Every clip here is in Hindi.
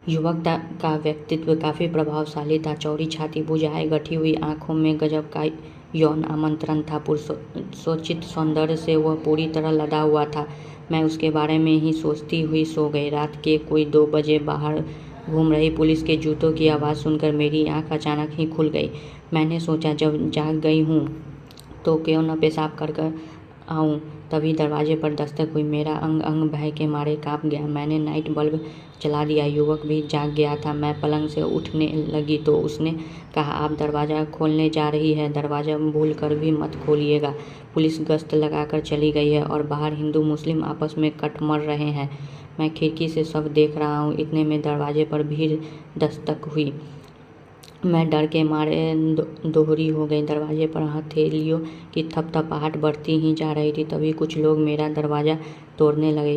का व्यक्तित्व काफ़ी प्रभावशाली था। चौड़ी छाती, भुजाएं गठी हुई आंखों में गजब का यौन आमंत्रण था। पुरुषोचित सौंदर्य से वह पूरी तरह लदा हुआ था। मैं उसके बारे में ही सोचती हुई सो गई। रात के कोई 2 बजे बाहर घूम रही पुलिस के जूतों की आवाज़ सुनकर मेरी आंख अचानक ही खुल गई। मैंने सोचा, जब जाग गई हूँ तो क्यों न पेशाब कर आऊँ। तभी दरवाजे पर दस्तक हुई। मेरा अंग अंग भय के मारे काँप गया। मैंने नाइट बल्ब चला दिया। युवक भी जाग गया था। मैं पलंग से उठने लगी तो उसने कहा, आप दरवाज़ा खोलने जा रही है, दरवाज़ा भूल कर भी मत खोलिएगा। पुलिस गश्त लगाकर चली गई है और बाहर हिंदू मुस्लिम आपस में कट मर रहे हैं। मैं खिड़की से सब देख रहा हूँ। इतने में दरवाजे पर भीड़ दस्तक हुई। मैं डर के मारे दोहरी हो गई। दरवाजे पर हथेलियों की थपथपाहट बढ़ती ही जा रही थी। तभी कुछ लोग मेरा दरवाज़ा तोड़ने लगे।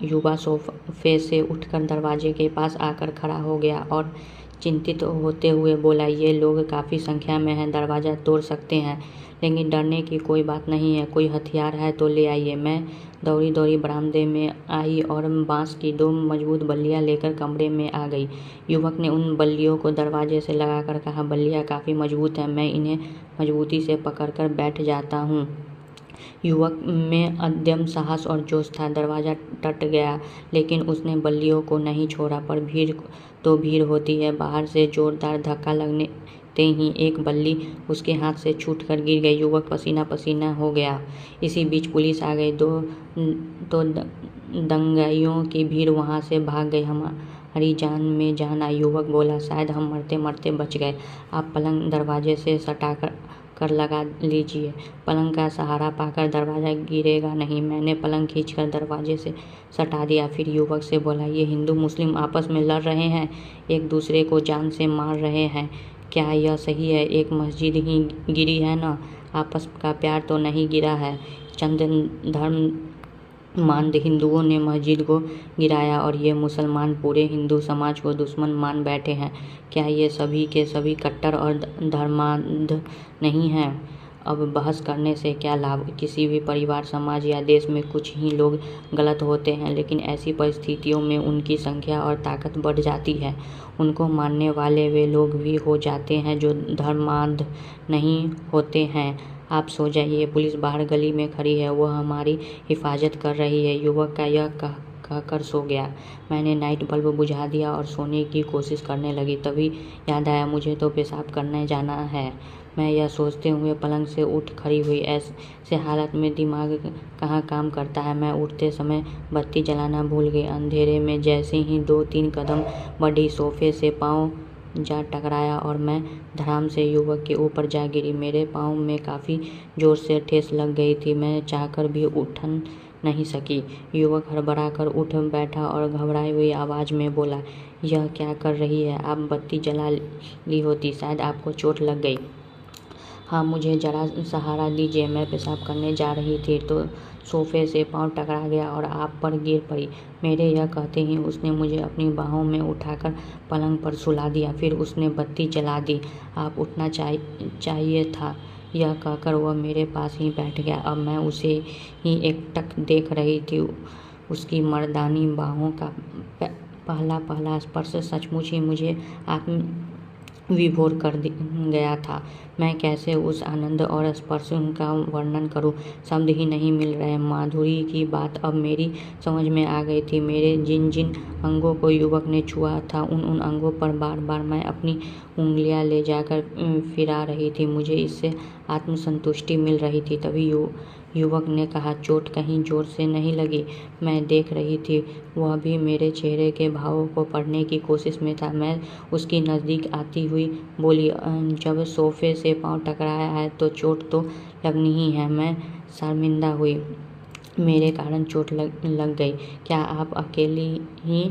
युवा सोफे से उठकर दरवाजे के पास आकर खड़ा हो गया और चिंतित होते हुए बोला, ये लोग काफ़ी संख्या में हैं, दरवाज़ा तोड़ सकते हैं, लेकिन डरने की कोई बात नहीं है। कोई हथियार है तो ले आइए। मैं दौड़ी दौड़ी बरामदे में आई और बांस की 2 मजबूत बल्लियां लेकर कमरे में आ गई। युवक ने उन बल्लियों को दरवाजे से लगाकर कहा, बल्लियां काफ़ी मजबूत हैं, मैं इन्हें मजबूती से पकड़कर बैठ जाता हूँ। युवक में अदम्य साहस और जोश था। दरवाज़ा टूट गया, लेकिन उसने बल्लियों को नहीं छोड़ा। पर भीड़ तो भीड़ होती है। बाहर से जोरदार धक्का लगने ही एक बल्ली उसके हाथ से छूटकर गिर गई। युवक पसीना पसीना हो गया। इसी बीच पुलिस आ गई। तो दंगाइयों की भीड़ वहाँ से भाग गई। हमारी जान में जान आई। युवक बोला, शायद हम मरते मरते बच गए। आप पलंग दरवाजे से सटा कर लगा लीजिए, पलंग का सहारा पाकर दरवाज़ा गिरेगा नहीं। मैंने पलंग खींचकर दरवाजे से सटा दिया। फिर युवक से बोला, ये हिंदू मुस्लिम आपस में लड़ रहे हैं, एक दूसरे को जान से मार रहे हैं, क्या यह सही है? एक मस्जिद ही गिरी है ना, आपस का प्यार तो नहीं गिरा है। चंद धर्ममांद हिंदुओं ने मस्जिद को गिराया और ये मुसलमान पूरे हिंदू समाज को दुश्मन मान बैठे हैं। क्या ये सभी के सभी कट्टर और धर्मांध नहीं हैं? अब बहस करने से क्या लाभ? किसी भी परिवार, समाज या देश में कुछ ही लोग गलत होते हैं, लेकिन ऐसी परिस्थितियों में उनकी संख्या और ताकत बढ़ जाती है। उनको मानने वाले वे लोग भी हो जाते हैं जो धर्मांध नहीं होते हैं। आप सो जाइए, पुलिस बाहर गली में खड़ी है, वह हमारी हिफाजत कर रही है। युवक का यह कहकर सो गया। मैंने नाइट बल्ब बुझा दिया और सोने की कोशिश करने लगी। तभी याद आया, मुझे तो पेशाब करने जाना है। मैं यह सोचते हुए पलंग से उठ खड़ी हुई। ऐसे हालत में दिमाग कहाँ काम करता है। मैं उठते समय बत्ती जलाना भूल गई। अंधेरे में जैसे ही 2-3 कदम बढ़ी, सोफे से पाँव जा टकराया और मैं धड़ाम से युवक के ऊपर जा गिरी। मेरे पाँव में काफ़ी जोर से ठेस लग गई थी। मैं चाहकर भी उठ नहीं सकी। युवक हड़बड़ाकर उठ बैठा और घबराई हुई आवाज़ में बोला, यह क्या कर रही है? आप बत्ती जला ली होती, शायद आपको चोट लग गई। हाँ, मुझे जरा सहारा दीजिए। मैं पेशाब करने जा रही थी तो सोफे से पाँव टकरा गया और आप पर गिर पड़ी। मेरे यह कहते ही उसने मुझे अपनी बाहों में उठाकर पलंग पर सुला दिया। फिर उसने बत्ती जला दी। आप उठना चाहिए था, यह कहकर वह मेरे पास ही बैठ गया। अब मैं उसे ही एकटक देख रही थी। उसकी मर्दानी बाहों का पहला पहला स्पर्श सचमुच ही मुझे विभोर कर गया था। मैं कैसे उस आनंद और स्पर्श का वर्णन करूं? शब्द ही नहीं मिल रहे। माधुरी की बात अब मेरी समझ में आ गई थी। मेरे जिन जिन अंगों को युवक ने छुआ था, उन अंगों पर बार बार मैं अपनी उंगलियां ले जाकर फिरा रही थी। मुझे इससे आत्मसंतुष्टि मिल रही थी। तभी युवक ने कहा, चोट कहीं जोर से नहीं लगी? मैं देख रही थी, वह भी मेरे चेहरे के भावों को पढ़ने की कोशिश में था। मैं उसकी नज़दीक आती हुई बोली, जब सोफे से पाँव टकराया है तो चोट तो लगनी ही है। मैं शर्मिंदा हुई, मेरे कारण चोट लग गई। क्या आप अकेली ही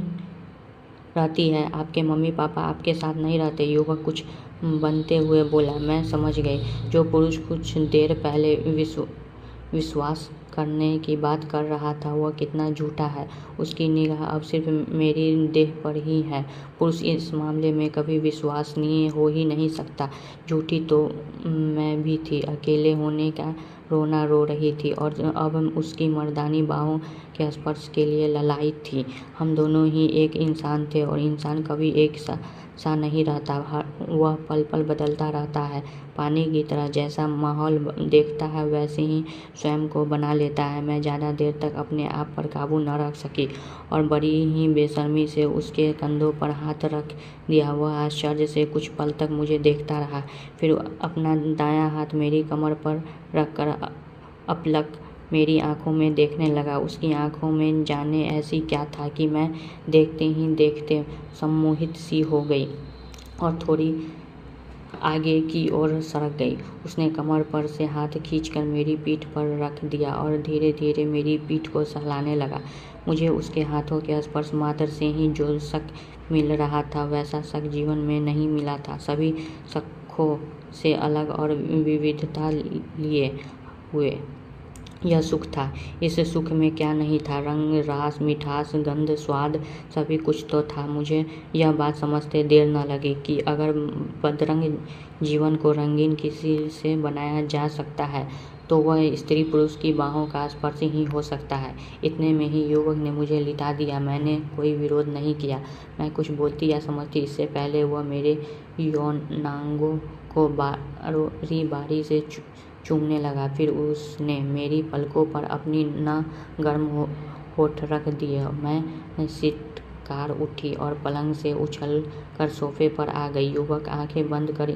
रहती है? आपके मम्मी पापा आपके साथ नहीं रहते? युवक कुछ बनते हुए बोला। मैं समझ गई, जो पुरुष कुछ देर पहले विश्वास करने की बात कर रहा था वह कितना झूठा है। उसकी निगाह अब सिर्फ मेरी देह पर ही है। पुरुष इस मामले में कभी विश्वसनीय हो ही नहीं सकता। झूठी तो मैं भी थी। अकेले होने का रोना रो रही थी और अब उसकी मर्दानी बाहों के स्पर्श के लिए ललायित थी। हम दोनों ही एक इंसान थे और इंसान कभी एक सा नहीं रहता, वह पल पल बदलता रहता है। पानी की तरह जैसा माहौल देखता है वैसे ही स्वयं को बना लेता है। मैं ज़्यादा देर तक अपने आप पर काबू न रख सकी और बड़ी ही बेशर्मी से उसके कंधों पर हाथ रख दिया। वह आश्चर्य से कुछ पल तक मुझे देखता रहा, फिर अपना दायां हाथ मेरी कमर पर रखकर अपलक मेरी आंखों में देखने लगा। उसकी आंखों में जाने ऐसी क्या था कि मैं देखते ही देखते सम्मोहित सी हो गई और थोड़ी आगे की ओर सरक गई। उसने कमर पर से हाथ खींचकर मेरी पीठ पर रख दिया और धीरे धीरे मेरी पीठ को सहलाने लगा। मुझे उसके हाथों के स्पर्श मात्र से ही जो शक मिल रहा था वैसा शक जीवन में नहीं मिला था। सभी शकों से अलग और विविधता लिए हुए यह सुख था। इस सुख में क्या नहीं था? रंग, रास, मिठास, गंध, स्वाद, सभी कुछ तो था। मुझे यह बात समझते देर न लगी कि अगर बदरंग जीवन को रंगीन किसी से बनाया जा सकता है तो वह स्त्री पुरुष की बाहों का स्पर्श ही हो सकता है। इतने में ही युवक ने मुझे लिटा दिया। मैंने कोई विरोध नहीं किया। मैं कुछ बोलती या समझती इससे पहले वह मेरे यौनांगों को बारी बारी से चूमने लगा। फिर उसने मेरी पलकों पर अपनी न गर्म होठ रख दिए। मैं सिटकार उठी और पलंग से उछल कर सोफे पर आ गई। युवक आंखें बंद कर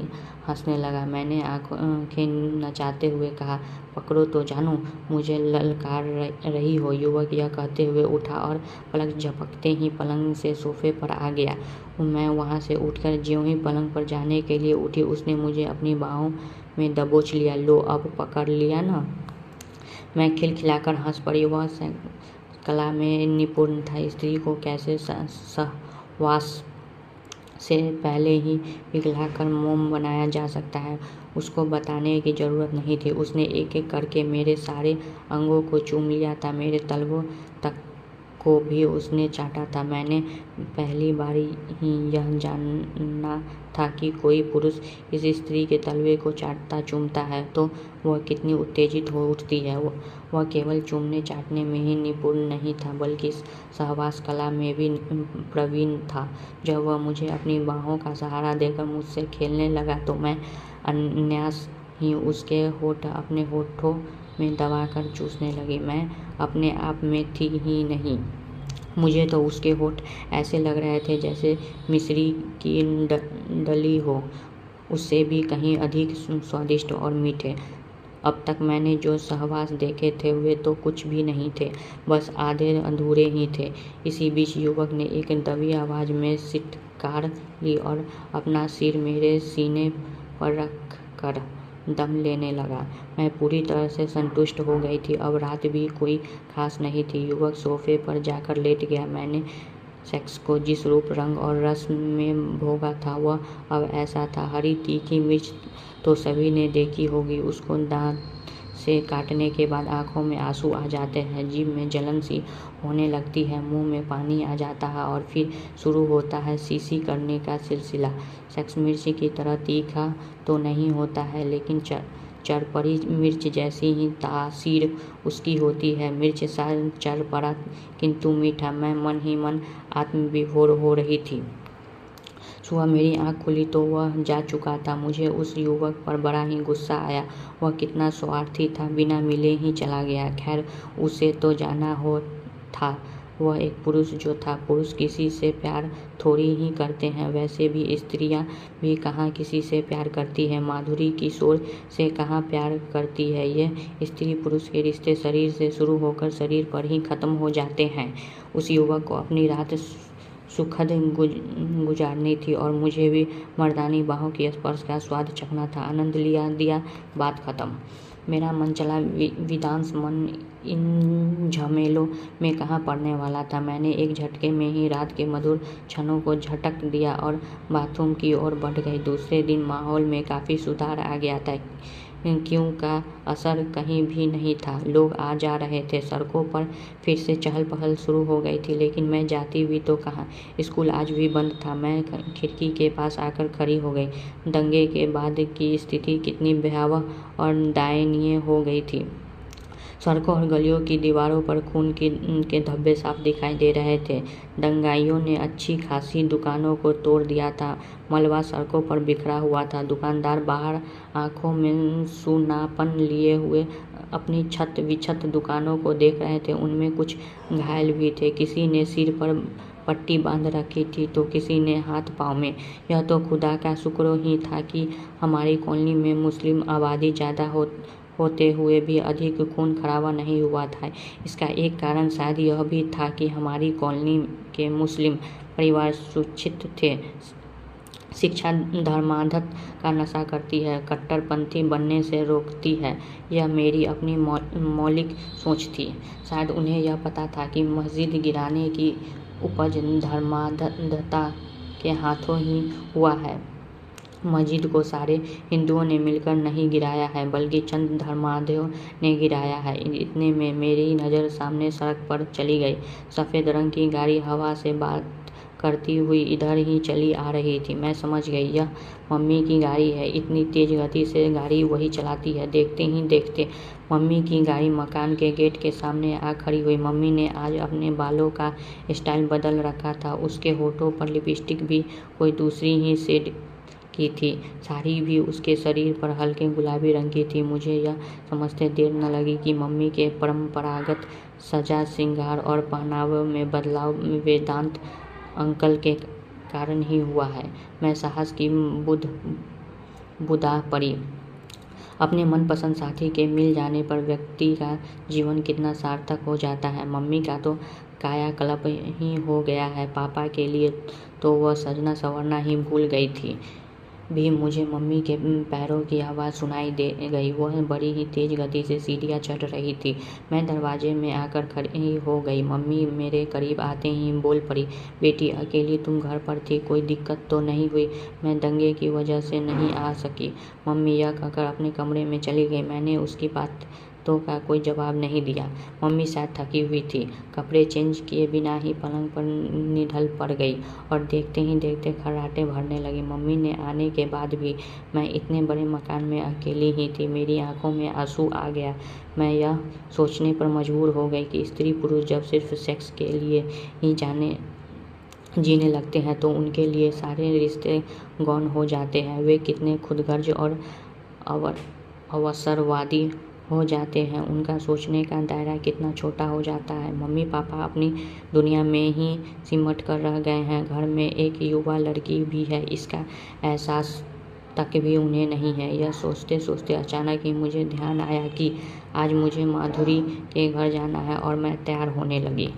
हंसने लगा। मैंने आंखें नचाते हुए कहा, पकड़ो तो जानू, मुझे ललकार रही हो। युवक यह कहते हुए उठा और पलक झपकते ही पलंग से सोफे पर आ गया। मैं वहाँ से उठकर ज्यों ही पलंग पर जाने के लिए उठी, उसने मुझे अपनी बाहों में दबोच लिया। लो, अब पकड़ लिया ना? मैं खिलखिलाकर हंस पड़ी। वह कला में निपुण था। स्त्री को कैसे सहवास से पहले ही पिघलाकर मोम बनाया जा सकता है, उसको बताने की जरूरत नहीं थी। उसने एक एक करके मेरे सारे अंगों को चूम लिया था। मेरे तलवों तक को भी उसने चाटा था। मैंने पहली बार ही यह जाना था कि कोई पुरुष इस स्त्री के तलवे को चाटता चूमता है तो वह कितनी उत्तेजित हो उठती है। वह केवल चूमने चाटने में ही निपुण नहीं था बल्कि सहवास कला में भी प्रवीण था। जब वह मुझे अपनी बाहों का सहारा देकर मुझसे खेलने लगा तो मैं अनायास ही उसके होठ अपने होठों में दबाकर चूसने लगी। मैं अपने आप में थी ही नहीं। मुझे तो उसके होठ ऐसे लग रहे थे जैसे मिश्री की डली हो, उससे भी कहीं अधिक स्वादिष्ट और मीठे। अब तक मैंने जो सहवास देखे थे वे तो कुछ भी नहीं थे, बस आधे अधूरे ही थे। इसी बीच युवक ने एक दबी आवाज़ में सिटकार ली और अपना सिर मेरे सीने पर रख कर दम लेने लगा। मैं पूरी तरह से संतुष्ट हो गई थी। अब रात भी कोई खास नहीं थी। युवक सोफे पर जाकर लेट गया। मैंने सेक्स को जिस रूप, रंग और रस में भोगा था वह अब ऐसा था। हरी तीखी मिर्च तो सभी ने देखी होगी। उसको दांत से काटने के बाद आंखों में आंसू आ जाते हैं, जीभ में जलन सी होने लगती है, मुंह में पानी आ जाता है और फिर शुरू होता है शीशी करने का सिलसिला। सेक्स मिर्च की तरह तीखा तो नहीं होता है, लेकिन चरपरी मिर्च जैसी ही तासीर उसकी होती है। मिर्च सा चरपरा किंतु मीठा। मैं मन ही मन आत्मविभोर हो रही थी। सुबह मेरी आँख खुली तो वह जा चुका था। मुझे उस युवक पर बड़ा ही गुस्सा आया। वह कितना स्वार्थी था, बिना मिले ही चला गया। खैर, उसे तो जाना हो था। वह एक पुरुष जो था। पुरुष किसी से प्यार थोड़ी ही करते हैं। वैसे भी स्त्रियां भी कहाँ किसी से प्यार करती है। माधुरी किशोर से कहाँ प्यार करती है। ये स्त्री पुरुष के रिश्ते शरीर से शुरू होकर शरीर पर ही खत्म हो जाते हैं। उस युवक को अपनी रात सुखद गुजारनी थी और मुझे भी मर्दानी बाहों की स्पर्श का स्वाद चखना था। आनंद लिया दिया, बात खत्म। मेरा मन चला विदांस मन इन झमेलों में कहाँ पड़ने वाला था। मैंने एक झटके में ही रात के मधुर क्षणों को झटक दिया और बाथरूम की ओर बढ़ गई। दूसरे दिन माहौल में काफ़ी सुधार आ गया था। क्यों का असर कहीं भी नहीं था। लोग आ जा रहे थे। सड़कों पर फिर से चहल पहल शुरू हो गई थी, लेकिन मैं जाती हुई तो कहाँ। स्कूल आज भी बंद था। मैं खिड़की के पास आकर खड़ी हो गई। दंगे के बाद की स्थिति कितनी भयावह और दयनीय हो गई थी। सड़कों और गलियों की दीवारों पर खून के धब्बे साफ दिखाई दे रहे थे। दंगाइयों ने अच्छी खासी दुकानों को तोड़ दिया था। मलबा सड़कों पर बिखरा हुआ था। दुकानदार बाहर आंखों में सूनापन लिए हुए अपनी छत विछत दुकानों को देख रहे थे। उनमें कुछ घायल भी थे। किसी ने सिर पर पट्टी बांध रखी थी तो किसी ने हाथ पाँव में। यह तो खुदा का शुक्र ही था कि हमारी कॉलोनी में मुस्लिम आबादी ज़्यादा होते हुए भी अधिक खून खराबा नहीं हुआ था। इसका एक कारण शायद यह भी था कि हमारी कॉलोनी के मुस्लिम परिवार सुशिक्षित थे। शिक्षा धर्मांधता का नशा करती है, कट्टरपंथी बनने से रोकती है। यह मेरी अपनी मौलिक सोच थी। शायद उन्हें यह पता था कि मस्जिद गिराने की उपज धर्मांधता के हाथों ही हुआ है। मस्जिद को सारे हिंदुओं ने मिलकर नहीं गिराया है, बल्कि चंद धर्मांधों ने गिराया है। इतने में मेरी नज़र सामने सड़क पर चली गई। सफ़ेद रंग की गाड़ी हवा से बात करती हुई इधर ही चली आ रही थी। मैं समझ गई, यह मम्मी की गाड़ी है। इतनी तेज गति से गाड़ी वही चलाती है। देखते ही देखते मम्मी की गाड़ी मकान के गेट के सामने आ खड़ी हुई। मम्मी ने आज अपने बालों का स्टाइल बदल रखा था। उसके होठों पर लिपस्टिक भी कोई दूसरी ही शेड की थी। साड़ी भी उसके शरीर पर हल्के गुलाबी रंग की थी। मुझे यह समझते देर न लगी कि मम्मी के परंपरागत सजा श्रृंगार और पहनावे में बदलाव वेदांत अंकल के कारण ही हुआ है। मैं साहस की बुदा पड़ी। अपने मनपसंद साथी के मिल जाने पर व्यक्ति का जीवन कितना सार्थक हो जाता है। मम्मी का तो कायाकल्प ही हो गया है। पापा के लिए तो वह सजना संवरना ही भूल गई थी। भी मुझे मम्मी के पैरों की आवाज़ सुनाई दे गई। वह बड़ी ही तेज गति से सीढ़ियाँ चढ़ रही थी। मैं दरवाजे में आकर खड़ी हो गई। मम्मी मेरे करीब आते ही बोल पड़ी, बेटी अकेली तुम घर पर थी, कोई दिक्कत तो नहीं हुई? मैं दंगे की वजह से नहीं आ सकी, मम्मी यह कहकर अपने कमरे में चली गई। मैंने उसकी बातों का कोई जवाब नहीं दिया। मम्मी शायद थकी हुई थी। कपड़े चेंज किए बिना ही पलंग पर निढल पड़ गई और देखते ही देखते खर्राटे भरने लगी। मम्मी ने आने के बाद भी मैं इतने बड़े मकान में अकेली ही थी। मेरी आंखों में आंसू आ गया। मैं यह सोचने पर मजबूर हो गई कि स्त्री पुरुष जब सिर्फ सेक्स के लिए ही जीने लगते हैं तो उनके लिए सारे रिश्ते गौण हो जाते हैं। वे कितने खुदगर्ज और अवसरवादी हो जाते हैं। उनका सोचने का दायरा कितना छोटा हो जाता है। मम्मी पापा अपनी दुनिया में ही सिमट कर रह गए हैं। घर में एक युवा लड़की भी है, इसका एहसास तक भी उन्हें नहीं है। यह सोचते सोचते अचानक ही मुझे ध्यान आया कि आज मुझे माधुरी के घर जाना है और मैं तैयार होने लगी।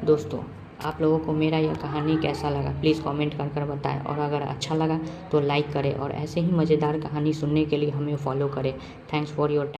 दोस्तों, आप लोगों को मेरा यह कहानी कैसा लगा प्लीज़ कमेंट कर बताएं, और अगर अच्छा लगा तो लाइक करें और ऐसे ही मज़ेदार कहानी सुनने के लिए हमें फॉलो करें। Thanks for your time.